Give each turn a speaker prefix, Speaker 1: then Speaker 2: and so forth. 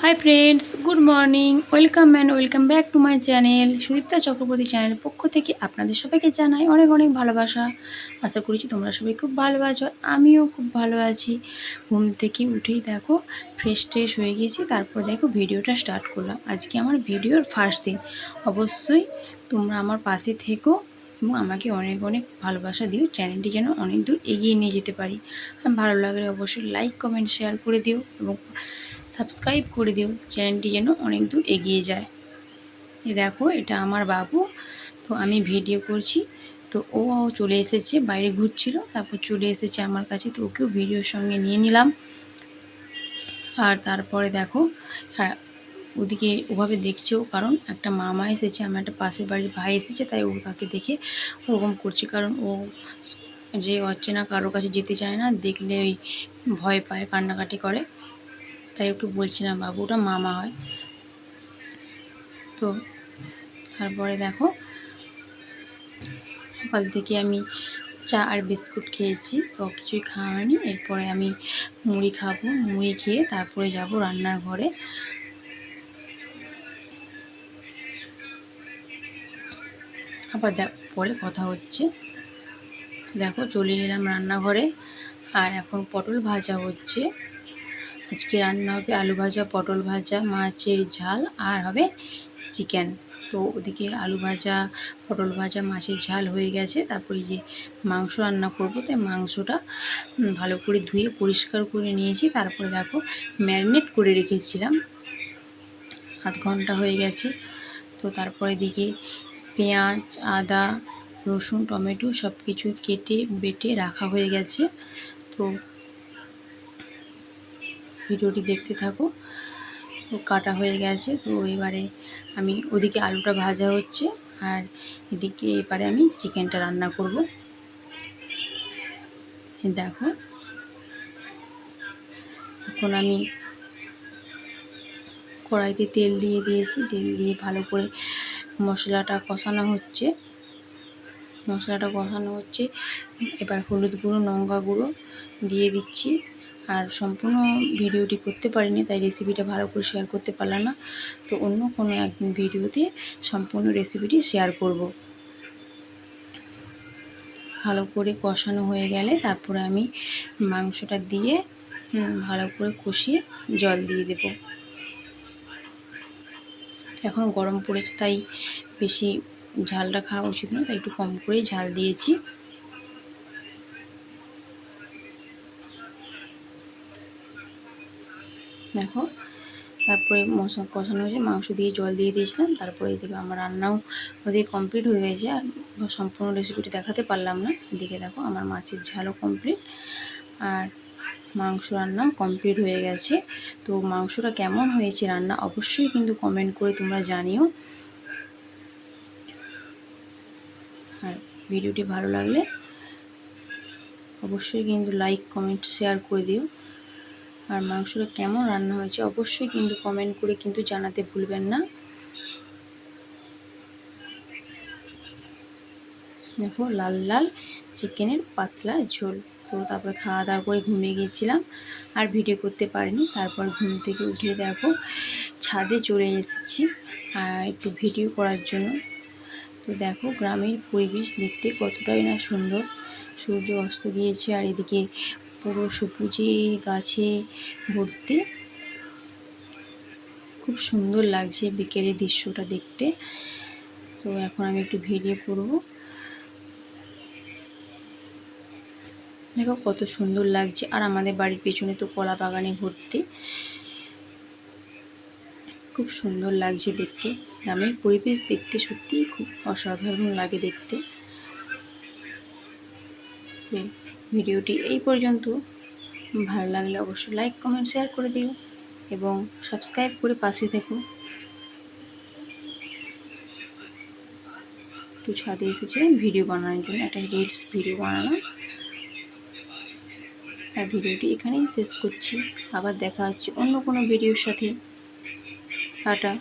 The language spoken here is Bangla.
Speaker 1: Hi friends, good morning, welcome welcome back to my channel. Sudipta Chakraborty চ্যানেলের পক্ষ থেকে আপনাদের সবাইকে জানাই অনেক অনেক ভালোবাসা। আশা করছি তোমরা সবাই খুব ভালো আছো, আমিও খুব ভালো আছি। ঘুম থেকে উঠেই দেখো ফ্রেশ হয়ে গেছি, তারপর দেখো ভিডিওটা স্টার্ট করলাম। আজকে আমার ভিডিওর ফার্স্ট দিন। অবশ্যই তোমরা আমার পাশে থেকো এবং আমাকে অনেক অনেক ভালোবাসা দিও, চ্যানেলটি যেন অনেক দূর এগিয়ে নিয়ে যেতে পারি। ভালো লাগলে অবশ্যই লাইক কমেন্ট শেয়ার করে দিও এবং সাবস্ক্রাইব করে দিও, চ্যানেলটি যেন অনেক দূর এগিয়ে যায়। দেখো এটা আমার বাবু, তো আমি ভিডিও করছি, তো ও চলে এসেছে, বাইরে ঘুরছিল, তারপর চলে এসেছে আমার কাছে, তো ওকেও ভিডিওর সঙ্গে নিয়ে নিলাম। আর তারপরে দেখো ওদিকে ওভাবে দেখছেও, কারণ একটা মামা এসেছে, আমার একটা পাশের বাড়ির ভাই এসেছে, তাই ও তাকে দেখে ওরকম করছে, কারণ ও যে অচেনা কারোর কাছে যেতে চায় না, দেখলে ওই ভয় পায়, কান্নাকাটি করে, তাই ওকে বলছি না বাবু, ওটা মামা হয়। তো তারপরে দেখো সকাল থেকে আমি চা আর বিস্কুট খেয়েছি, তো কিছুই খাওয়া হয়নি। এরপরে আমি মুড়ি খাবো, মুড়ি খেয়ে তারপরে যাব রান্নার ঘরে। আবার পরে কথা হচ্ছে। দেখো চলে এলাম রান্নাঘরে, আর এখন পটল ভাজা হচ্ছে। আজকে রান্না হবে আলু ভাজা, পটল ভাজা, মাছের ঝাল, আর হবে চিকেন। তো ওদিকে আলু ভাজা, পটল ভাজা, মাছের ঝাল হয়ে গেছে। তারপরে যে মাংস রান্না করব, তাই মাংসটা ভালো করে ধুয়ে পরিষ্কার করে নিয়েছি। তারপরে দেখো ম্যারিনেট করে রেখেছিলাম, আধ ঘন্টা হয়ে গেছে। তো তারপরে দিকে পেঁয়াজ, আদা, রসুন, টমেটো সব কিছু কেটে বেটে রাখা হয়ে গেছে। তো ভিডিওটি দেখতে থাকো। তো কাটা হয়ে গেছে, তো এবারে আমি ওদিকে আলুটা ভাজা হচ্ছে, আর এদিকে এবারে আমি চিকেনটা রান্না করব। দেখো এখন আমি কড়াইতে তেল দিয়ে দিয়েছি, তেল দিয়ে ভালো করে মশলাটা কষানো হচ্ছে। এবার হলুদ গুঁড়ো, লঙ্কা গুঁড়ো দিয়ে দিচ্ছি। আর সম্পূর্ণ ভিডিওটি করতে পারিনি, তাই রেসিপিটা ভালো করে শেয়ার করতে পারলাম না। তো অন্য কোনো একদিন ভিডিওতে সম্পূর্ণ রেসিপিটি শেয়ার করব। ভালো করে কষানো হয়ে গেলে তারপরে আমি মাংসটা দিয়ে ভালো করে কষিয়ে জল দিয়ে দেব। এখন গরম পড়েছে, তাই বেশি ঝালটা খাওয়া উচিত নয়, তাই একটু কম করেই ঝাল দিয়েছি। দেখো তারপরে মশলা কষানো হয়েছে, মাংস দিয়ে জল দিয়ে দিয়েছিলাম। তারপরে এদিকে আমার রান্নাও ওদিকে কমপ্লিট হয়ে গেছে, আর সম্পূর্ণ রেসিপিটি দেখাতে পারলাম না। এদিকে দেখো আমার মাছের ঝালও কমপ্লিট, আর মাংস রান্না কমপ্লিট হয়ে গেছে। তো মাংসটা কেমন হয়েছে রান্না অবশ্যই কিন্তু কমেন্ট করে তোমরা জানিও। আর ভিডিওটি ভালো লাগলে অবশ্যই কিন্তু লাইক কমেন্ট শেয়ার করে দিও। আর মাংসটা কেমন রান্না হয়েছে অবশ্যই কিন্তু কমেন্ট করে কিন্তু জানাতে ভুলবেন না। দেখো লাল লাল চিকেনের পাতলা ঝোল। তো তারপরে খাওয়া দাওয়া করে ঘুমিয়ে গিয়েছিলাম, আর ভিডিও করতে পারিনি। তারপর ঘুম থেকে উঠে দেখো ছাদে চলে এসেছি আর একটু ভিডিও করার জন্য। তো দেখো গ্রামের পরিবেশ দেখতে কতটাই না সুন্দর। সূর্য অস্ত গিয়েছে, আর এদিকে পুরো সবুজে গাছে ভর্তি, খুব সুন্দর লাগছে বিকেলের দৃশ্যটা দেখতে। তো এখন আমি একটু ভিডিও করব। দেখো কত সুন্দর লাগছে, আর আমাদের বাড়ির পেছনে তো কলা বাগানে ভর্তি, খুব সুন্দর লাগছে দেখতে। গ্রামের পরিবেশ দেখতে সত্যিই খুব অসাধারণ লাগে দেখতে। তো ভিডিওটি এই পর্যন্ত, ভালো লাগলে অবশ্যই লাইক কমেন্ট শেয়ার করে দিও এবং সাবস্ক্রাইব করে পাশে থেকো। একটু ছাদে এসেছিলাম ভিডিও বানানোর জন্য, একটা রিলস ভিডিও বানানো। আর ভিডিওটি এখানেই শেষ করছি, আবার দেখা হচ্ছে অন্য কোনো ভিডিওর সাথে। টাটা।